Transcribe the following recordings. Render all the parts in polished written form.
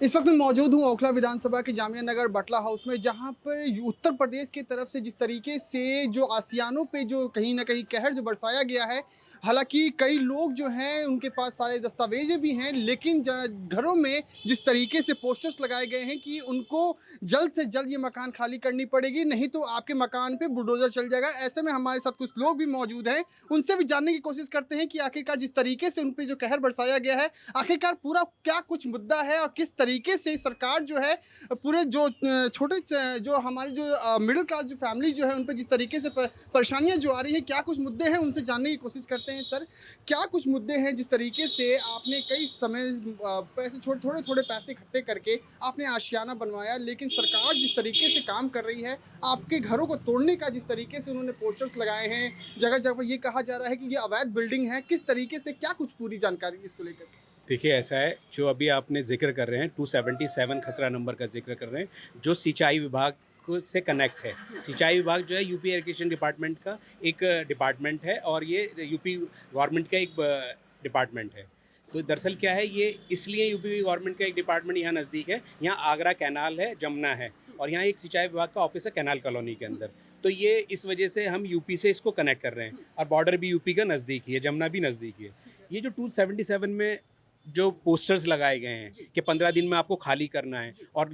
इस वक्त मैं मौजूद हूँ ओखला विधानसभा के जामिया नगर बटला हाउस में, जहाँ पर उत्तर प्रदेश की तरफ से जिस तरीके से जो आसियानों पे जो कहीं न कहीं कहर जो बरसाया गया है। हालाँकि कई लोग जो हैं उनके पास सारे दस्तावेज़ें भी हैं, लेकिन ज घरों में जिस तरीके से पोस्टर्स लगाए गए हैं कि उनको जल्द से जल्द ये मकान खाली करनी पड़ेगी, नहीं तो आपके मकान पे बुलडोज़र चल जाएगा। ऐसे में हमारे साथ कुछ लोग भी मौजूद हैं, उनसे भी जानने की कोशिश करते हैं कि आखिरकार जिस तरीके से उन पे जो कहर बरसाया गया है, आखिरकार पूरा क्या कुछ मुद्दा है और किस तरीके से सरकार जो है पूरे जो छोटे जो हमारे जो मिडिल क्लास जो फैमिली जो है उन पे जिस तरीके से परेशानियां जो आ रही हैं, क्या कुछ मुद्दे हैं उनसे जानने की कोशिश करते हैं। सर, क्या कुछ मुद्दे हैं जिस तरीके से आपने कई समय पैसे थोड़े थोड़े पैसे इकट्ठे करके आपने आशियाना बनवाया, लेकिन सरकार जिस तरीके से काम कर रही है, आपके घरों को तोड़ने का जिस तरीके से उन्होंने पोस्टर्स लगाए हैं, जगह जगह पर ये कहा जा रहा है कि ये अवैध बिल्डिंग है, किस तरीके से क्या कुछ पूरी जानकारी इसको लेकर? देखिए, ऐसा है, जो अभी आपने ज़िक्र कर रहे हैं 277 खसरा नंबर का ज़िक्र कर रहे हैं, जो सिंचाई विभाग को से कनेक्ट है। सिंचाई विभाग जो है यूपी इरिगेशन डिपार्टमेंट का एक डिपार्टमेंट है और ये यूपी गवर्नमेंट का एक डिपार्टमेंट है। तो दरअसल क्या है, ये इसलिए यूपी गवर्नमेंट का एक डिपार्टमेंट यहाँ नज़दीक है, यहाँ आगरा कैनाल है, जमुना है और यहाँ एक सिंचाई विभाग का ऑफिस है कैनाल कॉलोनी के अंदर। तो ये इस वजह से हम यूपी से इसको कनेक्ट कर रहे हैं और बॉर्डर भी यूपी का नज़दीक ही है, जमुना भी नज़दीक ही है। ये जो 277 में जो पोस्टर्स लगाए गए हैं कि 15 दिन में आपको खाली करना है और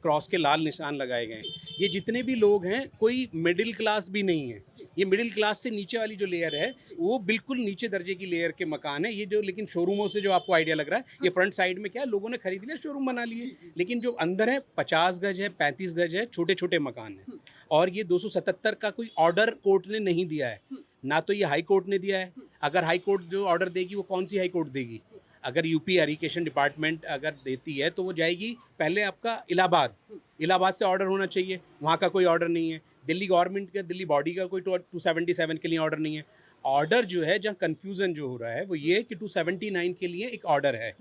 क्रॉस के लाल निशान लगाए गए हैं, ये जितने भी लोग हैं कोई मिडिल क्लास भी नहीं है। ये मिडिल क्लास से नीचे वाली जो लेयर है वो बिल्कुल नीचे दर्जे की लेयर के मकान है ये, जो लेकिन शोरूमों से जो आपको आइडिया लग रहा है, ये फ्रंट साइड में क्या है, लोगों ने खरीद लिया, शोरूम बना लिए, लेकिन जो अंदर है 50 गज है, 35 गज है, छोटे छोटे मकान हैं। और ये 277 का कोई ऑर्डर कोर्ट ने नहीं दिया है, ना तो ये हाई कोर्ट ने दिया है। अगर हाई कोर्ट जो ऑर्डर देगी वो कौन सी हाई कोर्ट देगी? अगर यूपी इरिगेशन डिपार्टमेंट अगर देती है तो वो जाएगी पहले आपका इलाहाबाद, इलाहाबाद से ऑर्डर होना चाहिए, वहाँ का कोई ऑर्डर नहीं है। दिल्ली गवर्नमेंट का, दिल्ली बॉडी का कोई 277 के लिए ऑर्डर नहीं है। ऑर्डर जो है, जहाँ कन्फ्यूज़न जो हो रहा है वो ये है कि 279 के लिए एक ऑर्डर है,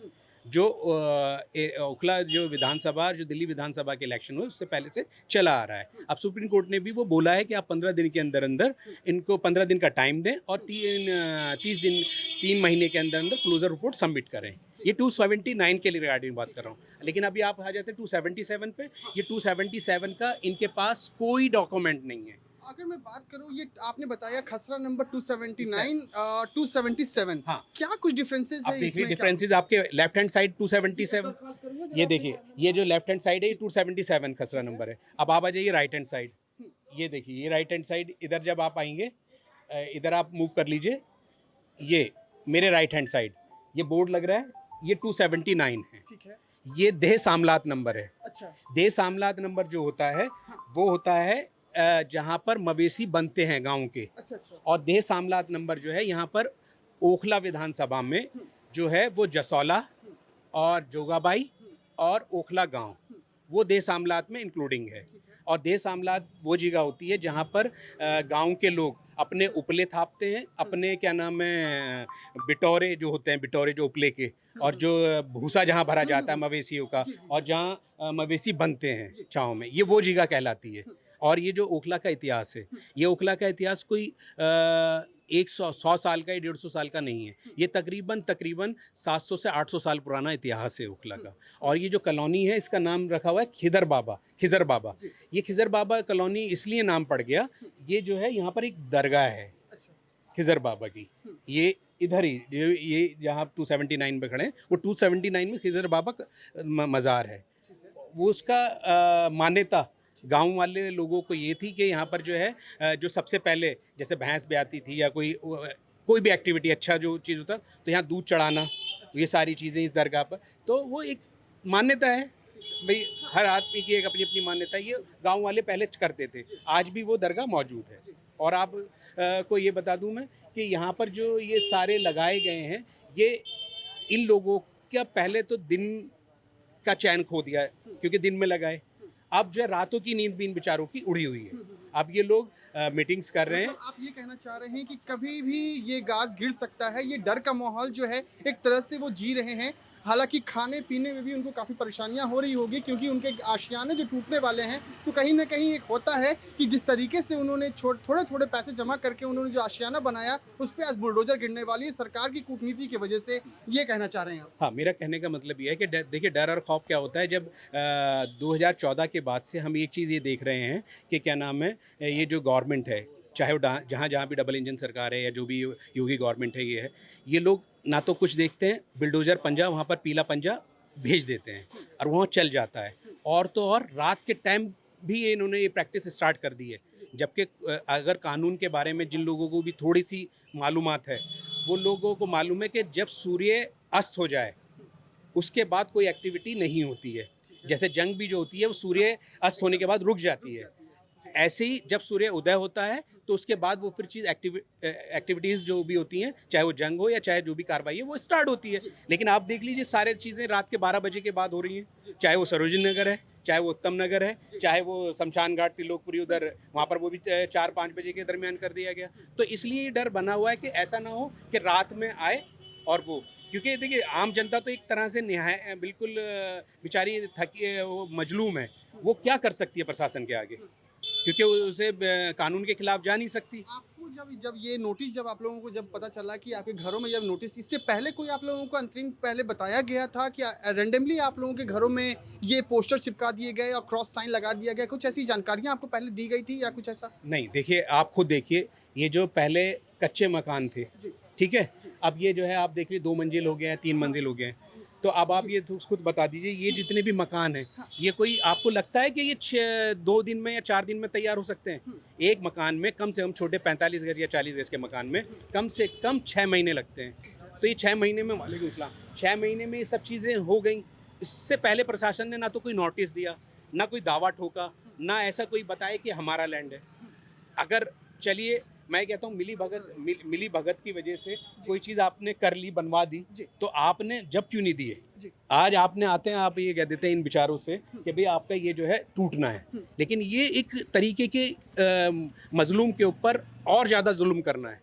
जो ओखला जो विधानसभा, जो दिल्ली विधानसभा के इलेक्शन हुए उससे पहले से चला आ रहा है। अब सुप्रीम कोर्ट ने भी वो बोला है कि आप 15 दिन के अंदर अंदर इनको 15 दिन का टाइम दें और 30 दिन, 3 महीने के अंदर अंदर क्लोजर रिपोर्ट सबमिट करें। ये 279 के लिए रिगार्डिंग बात कर रहा हूँ, लेकिन अभी आप आ जाते हैं 277 पे। ये 277 का इनके पास कोई डॉक्यूमेंट नहीं है। अगर मैं बात करूँ, ये आपने बताया खसरा नंबर 279 277, हाँ, क्या कुछ डिफरेंसेस अब है देखिए इसमें? क्या डिफरेंसेस आपके लेफ्ट हैंड साइड 277, ये देखिए, ये जो लेफ्ट हैंड साइड है ये 277 खसरा नंबर है। अब आप आ जाइए राइट हैंड साइड, ये देखिए, ये राइट हैंड साइड, इधर जब आप आएंगे, इधर आप मूव कर लीजिए, ये मेरे राइट हैंड साइड ये बोर्ड लग रहा है, ये 279 है। ठीक है। ये देह सामलात नंबर है। अच्छा। देह सामलात नंबर जो होता है वो होता है जहाँ पर मवेशी बनते हैं गाँव के। अच्छा, अच्छा। और देह सामलात नंबर जो है यहाँ पर ओखला विधानसभा में जो है वो जसौला और जोगाबाई और ओखला गांव, वो देह सामलात में इंक्लूडिंग है। और देह सामलात वो जगह होती है जहाँ पर गांव के लोग अपने उपले थापते हैं, अपने क्या नाम है, बिटौरे जो होते हैं, बिटौरे जो उपले के, और जो भूसा जहाँ भरा जाता है मवेशियों का, और जहाँ मवेशी बनते हैं छाँव में, ये वो जगह कहलाती है। और ये जो ओखला का इतिहास है, ये ओखला का इतिहास कोई 100 साल का या 150 साल का नहीं है। ये तकरीबन तकरीबन 700 से 800 साल पुराना इतिहास है ओखला का। और ये जो कॉलोनी है इसका नाम रखा हुआ है खिदर बाबा, खिजर बाबा। ये खिजर बाबा कॉलोनी इसलिए नाम पड़ गया, ये जो है यहाँ पर एक दरगाह है खिजर बाबा की। ये इधर ही जो ये जहाँ 279 पे खड़े हैं, वो 279 में खिजर बाबा का मज़ार है। वो उसका मान्यता गांव वाले लोगों को ये थी कि यहाँ पर जो है जो सबसे पहले जैसे भैंस ब्याती थी या कोई भी एक्टिविटी, अच्छा जो चीज़ होता, तो यहाँ दूध चढ़ाना, ये सारी चीज़ें इस दरगाह पर, तो वो एक मान्यता है भाई, हर आदमी की एक अपनी अपनी मान्यता है। ये गांव वाले पहले करते थे, आज भी वो दरगाह मौजूद है। और आप को ये बता दूं मैं कि यहाँ पर जो ये सारे लगाए गए हैं, ये इन लोगों का पहले तो दिन का चैन खो दिया है क्योंकि दिन में लगाए। अब जो है रातों की नींद भी इन बेचारों की उड़ी हुई है। अब ये लोग मीटिंग्स कर रहे हैं। मतलब आप ये कहना चाह रहे हैं कि कभी भी ये गाज गिर सकता है, ये डर का माहौल जो है एक तरह से वो जी रहे हैं। हालांकि खाने पीने में भी उनको काफ़ी परेशानियां हो रही होगी, क्योंकि उनके आशियाने जो टूटने वाले हैं, तो कहीं ना कहीं एक होता है कि जिस तरीके से उन्होंने थोड़े थोड़े पैसे जमा करके उन्होंने जो आशियाना बनाया, उस पर आज बुलडोजर गिरने वाली है सरकार की कूटनीति की वजह से, ये कहना चाह रहे हैं आप? हाँ, मेरा कहने का मतलब ये है कि देखिए डर और खौफ क्या होता है जब 2014 के बाद से हम एक चीज़ ये देख रहे हैं कि क्या नाम है, ये जो गवर्नमेंट है, चाहे वो जहाँ जहाँ भी डबल इंजन सरकार है या जो भी योगी गवर्नमेंट है, ये लोग ना तो कुछ देखते हैं, बिल्डोजर पंजा वहाँ पर पीला पंजा भेज देते हैं और वहाँ चल जाता है। और तो और रात के टाइम भी इन्होंने ये प्रैक्टिस स्टार्ट कर दी है, जबकि अगर कानून के बारे में जिन लोगों को भी थोड़ी सी मालूमात है, वो लोगों को मालूम है कि जब सूर्य अस्त हो जाए उसके बाद कोई एक्टिविटी नहीं होती है। जैसे जंग भी जो होती है वो सूर्य अस्त होने के बाद रुक जाती है, ऐसे ही जब सूर्य उदय होता है तो उसके बाद वो फिर चीज़ एक्टिविटीज़ जो भी होती हैं, चाहे वो जंग हो या चाहे जो भी कार्रवाई है, वो स्टार्ट होती है। लेकिन आप देख लीजिए सारे चीज़ें रात के 12 बजे के बाद हो रही हैं, चाहे वो सरोजनी नगर है, चाहे वो उत्तम नगर है, चाहे वो शमशान घाट त्रिलोकपुरी उधर वहाँ पर वो भी 4-5 बजे के दरमियान कर दिया गया। तो इसलिए ये डर बना हुआ है कि ऐसा ना हो कि रात में आए और वो, क्योंकि देखिए आम जनता तो एक तरह से बिल्कुल बेचारी थकी, वो मजलूम है, वो क्या कर सकती है प्रशासन के आगे, क्योंकि उसे कानून के खिलाफ जा नहीं सकती। आपको जब ये नोटिस, जब आप लोगों को जब पता चला कि आपके घरों में जब नोटिस, इससे पहले कोई आप लोगों को अंतरिम पहले बताया गया था कि रैंडमली आप लोगों के घरों में ये पोस्टर चिपका दिए गए और क्रॉस साइन लगा दिया गया, कुछ ऐसी जानकारियां आपको पहले दी गई थी या कुछ ऐसा? नहीं, देखिए आप खुद देखिए, ये जो पहले कच्चे मकान थे, ठीक है, अब ये जो है आप देखिए 2 मंजिल हो गए हैं, 3 मंजिल हो गए हैं। तो अब आप ये तो खुद बता दीजिए, ये जितने भी मकान हैं, ये कोई आपको लगता है कि ये 2 दिन में या 4 दिन में तैयार हो सकते हैं? एक मकान में कम से कम छोटे 45 गज या 40 गज के मकान में कम से कम 6 महीने लगते हैं। तो ये 6 महीने में, वालेकुम सलाम, 6 महीने में ये सब चीज़ें हो गई। इससे पहले प्रशासन ने ना तो कोई नोटिस दिया, ना कोई दावा ठोका, ना ऐसा कोई बताया कि हमारा लैंड है। अगर चलिए मैं कहता हूँ मिली भगत की वजह से कोई चीज़ आपने कर ली, बनवा दी, तो आपने जब क्यों नहीं दिए? आज आपने आते हैं, आप ये कह देते हैं इन विचारों से कि भाई आपका ये जो है टूटना है, लेकिन ये एक तरीके के मजलूम के ऊपर और ज़्यादा जुल्म करना है।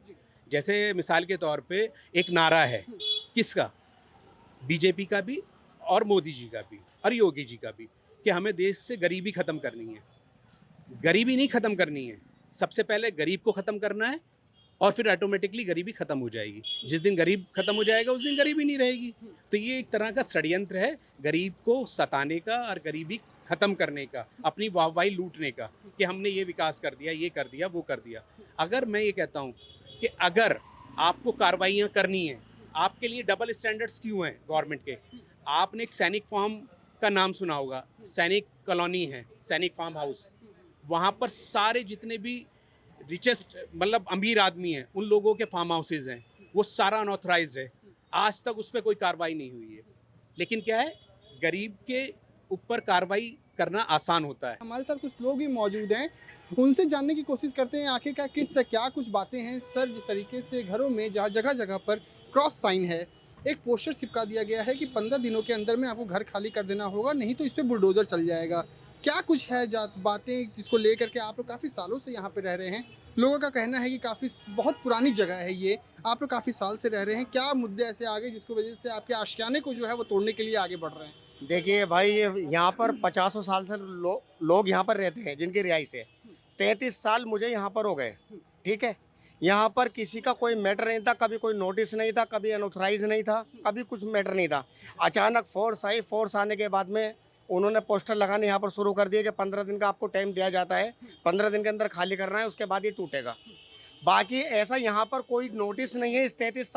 जैसे मिसाल के तौर पे एक नारा है, किसका? बीजेपी का भी और मोदी जी का भी और योगी जी का भी, कि हमें देश से गरीबी ख़त्म करनी है। गरीबी नहीं ख़त्म करनी है, सबसे पहले गरीब को ख़त्म करना है और फिर ऑटोमेटिकली गरीबी ख़त्म हो जाएगी। जिस दिन गरीब ख़त्म हो जाएगा उस दिन गरीबी नहीं रहेगी। तो ये एक तरह का षड्यंत्र है गरीब को सताने का और गरीबी ख़त्म करने का, अपनी वाहवाही लूटने का, कि हमने ये विकास कर दिया, ये कर दिया, वो कर दिया। अगर मैं ये कहता हूँ कि अगर आपको कार्रवाइयाँ करनी हैं, आपके लिए डबल स्टैंडर्ड्स क्यों हैं गवर्नमेंट के? आपने एक सैनिक फार्म का नाम सुना होगा, सैनिक कॉलोनी है, सैनिक फार्म हाउस, वहाँ पर सारे जितने भी रिचेस्ट मतलब अमीर आदमी हैं, उन लोगों के फार्म हाउसेज हैं, वो सारा अनऑथराइज्ड है। आज तक उस पर कोई कार्रवाई नहीं हुई है। लेकिन क्या है, गरीब के ऊपर कार्रवाई करना आसान होता है। हमारे साथ कुछ लोग भी मौजूद हैं, उनसे जानने की कोशिश करते हैं आखिरकार क्या कुछ बातें हैं। सर, जिस तरीके से घरों में जहाँ जगह जगह पर क्रॉस साइन है, एक पोस्टर चिपका दिया गया है कि 15 दिनों के अंदर में आपको घर खाली कर देना होगा, नहीं तो इस पर बुलडोजर चल जाएगा। क्या कुछ है बातें जिसको लेकर के आप लोग काफ़ी सालों से यहाँ पे रह रहे हैं? लोगों का कहना है कि बहुत पुरानी जगह है ये, आप लोग काफ़ी साल से रह रहे हैं। क्या मुद्दे ऐसे आ गए जिसको वजह से आपके आशियाने को जो है वो तोड़ने के लिए आगे बढ़ रहे हैं? देखिए भाई, ये यहाँ पर 50 साल से लोग यहाँ पर रहते हैं, जिनकी रिहाइश है। 33 साल मुझे यहाँ पर हो गए, ठीक है। यहाँ पर किसी का कोई मैटर नहीं था, कभी कोई नोटिस नहीं था, कभी अनऑथराइज नहीं था, कभी कुछ मैटर नहीं था। अचानक फोर्स आई, फोर्स आने के बाद में उन्होंने पोस्टर लगाने यहाँ पर शुरू कर दिए कि 15 दिन का आपको टाइम दिया जाता है, 15 दिन के अंदर खाली करना है, उसके बाद ये टूटेगा। बाकी ऐसा यहाँ पर कोई नोटिस नहीं है। इस 33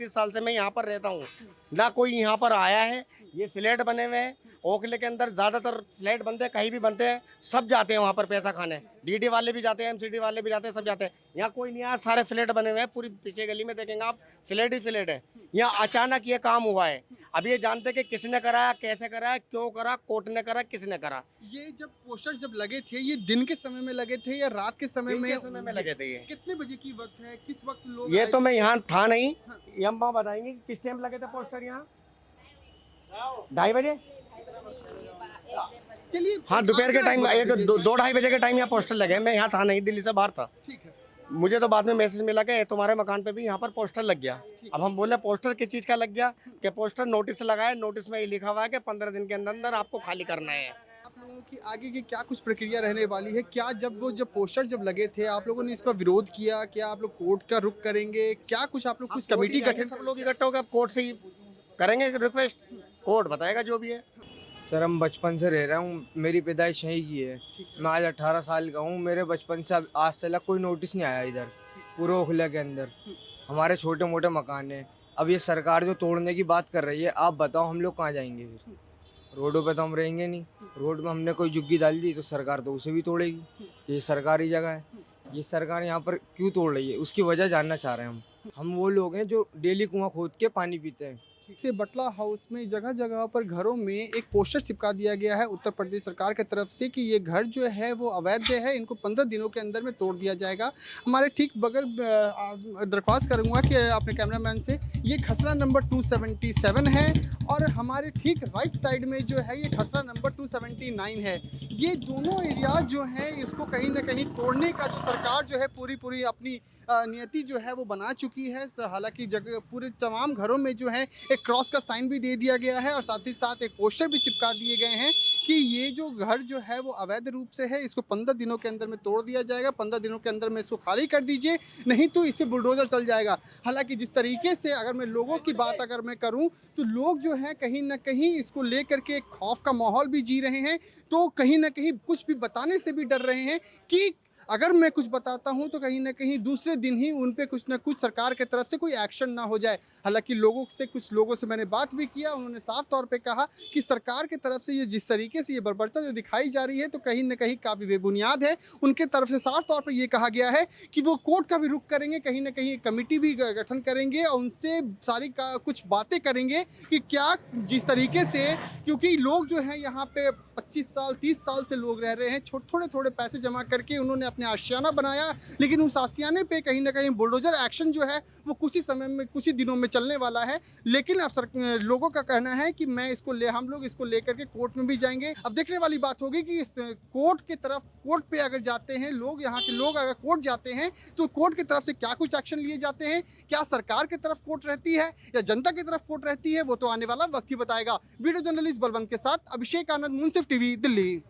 साल से मैं यहाँ पर रहता हूँ, ना कोई यहाँ पर आया है। ये फ्लैट बने हुए हैं, ओखले के अंदर ज़्यादातर फ्लैट बनते हैं, कहीं भी बनते हैं, सब जाते हैं वहाँ पर पैसा खाने। डीडी वाले भी जाते हैं, एमसीडी वाले भी जाते हैं, सब जाते हैं। यहाँ कोई नहीं आया, सारे फ्लैट बने हुए हैं, पूरी पीछे गली में देखेंगे आप, फ्लैट ही फ्लैट है। यहाँ अचानक ये काम हुआ है। अब ये जानते कि किसने कराया, कैसे कराया, क्यों करा, कोर्ट ने करा, किसने करा। ये जब पोस्टर जब लगे थे, ये दिन के समय में लगे थे या रात के समय में लगे थे? ये कितने बजे की वक्त है, किस वक्त लोग ये आए तो थे? मैं यहाँ था नहीं, ये अम्मा बताएंगे कि किस टाइम लगे थे पोस्टर यहाँ। 2:30 बजे, चलिए, हाँ दोपहर के टाइम, 1 2 2:30 बजे के टाइम यहाँ पोस्टर लगे। मैं यहाँ था नहीं, दिल्ली से बाहर था। ठीक है। मुझे तो बाद में मैसेज मिला कि तुम्हारे मकान पे भी यहाँ पर पोस्टर लग गया। अब हम बोले पोस्टर किस चीज़ का लग गया, कि पोस्टर नोटिस लगाए, नोटिस में ये लिखा हुआ है कि 15 दिन के अंदर अंदर आपको खाली करना है। आप लोगों की आगे की क्या कुछ प्रक्रिया रहने वाली है? क्या जब पोस्टर जब लगे थे आप लोगों ने इसका विरोध किया? क्या आप लोग कोर्ट का रुख करेंगे? क्या कुछ आप लोग कुछ कमेटी गठन सब लोग इकट्ठे होकर कोर्ट से ही करेंगे रिक्वेस्ट, कोर्ट बताएगा जो भी है। सर हम बचपन से रह रहा हूँ, मेरी पैदाइश यहीं की है। मैं आज 18 साल का हूँ, मेरे बचपन से आज तक कोई नोटिस नहीं आया इधर पूरे ओखला के अंदर। हमारे छोटे मोटे मकान हैं। अब ये सरकार जो तोड़ने की बात कर रही है, आप बताओ हम लोग कहाँ जाएंगे फिर? रोडों पे तो हम रहेंगे नहीं। रोड में हमने कोई झुग्गी डाल दी तो सरकार तो उसे भी तोड़ेगी कि ये सरकारी जगह है। ये सरकार यहाँ पर क्यों तोड़ रही है, उसकी वजह जानना चाह रहे हैं हम वो लोग हैं जो डेली कुआं खोद के पानी पीते हैं। से बटला हाउस में जगह जगह पर घरों में एक पोस्टर चिपका दिया गया है उत्तर प्रदेश सरकार की तरफ से कि ये घर जो है वो अवैध है, इनको 15 दिनों के अंदर में तोड़ दिया जाएगा। हमारे ठीक बगल दरख्वास्त करूंगा कि अपने कैमरामैन से, ये खसरा नंबर 277 है और हमारे ठीक राइट साइड में जो है ये खसरा नंबर 279 है। ये दोनों एरिया जो है इसको कहीं ना कहीं तोड़ने का जो सरकार जो है पूरी अपनी नियति जो है वो बना चुकी है। हालांकि जगह पूरे तमाम घरों में जो है एक क्रॉस का साइन भी दे दिया गया है और साथ ही साथ एक पोस्टर भी चिपका दिए गए हैं कि ये जो घर जो है वो अवैध रूप से है, इसको 15 दिनों के अंदर में तोड़ दिया जाएगा। 15 दिनों के अंदर में इसको खाली कर दीजिए, नहीं तो इस पर बुलडोजर चल जाएगा। हालांकि जिस तरीके से अगर मैं लोगों की बात अगर मैं करूं तो लोग जो है कहीं ना कहीं इसको लेकर के एक खौफ का माहौल भी जी रहे हैं, तो कहीं ना कहीं कुछ भी बताने से भी डर रहे हैं कि अगर मैं कुछ बताता हूं तो कहीं ना कहीं दूसरे दिन ही उन पे कुछ ना कुछ सरकार के तरफ से कोई एक्शन ना हो जाए। हालांकि कुछ लोगों से मैंने बात भी किया, उन्होंने साफ तौर पे कहा कि सरकार की तरफ से ये जिस तरीके से ये बर्बरता जो दिखाई जा रही है तो कहीं ना कहीं काफ़ी बेबुनियाद है। उनके तरफ से साफ तौर पर ये कहा गया है कि वो कोर्ट का भी रुख करेंगे, कहीं ना कहीं कमेटी भी गठन करेंगे और उनसे सारी कुछ बातें करेंगे कि क्या जिस तरीके से, क्योंकि लोग जो हैं यहाँ पे 25 साल 30 साल से लोग रह रहे हैं, थोड़े थोड़े पैसे जमा करके उन्होंने अपने आशियाना बनाया, लेकिन उस आशियाने पे कहीं ना कहीं बुलडोजर एक्शन जो है वो कुछ ही समय में कुछ ही दिनों में चलने वाला है। लेकिन अब लोगों का कहना है कि हम लोग इसको लेकर के कोर्ट में भी जाएंगे। अब देखने वाली बात होगी कि इस कोर्ट पे अगर जाते हैं लोग, यहाँ के लोग अगर कोर्ट जाते हैं तो कोर्ट की तरफ से क्या कुछ एक्शन लिए जाते हैं, क्या सरकार की तरफ कोर्ट रहती है या जनता की तरफ कोर्ट रहती है, वो तो आने वाला वक्त ही बताएगा। वीडियो जर्नलिस्ट बलवंत के साथ अभिषेक आनंद, मुंसिफ टीवी, दिल्ली।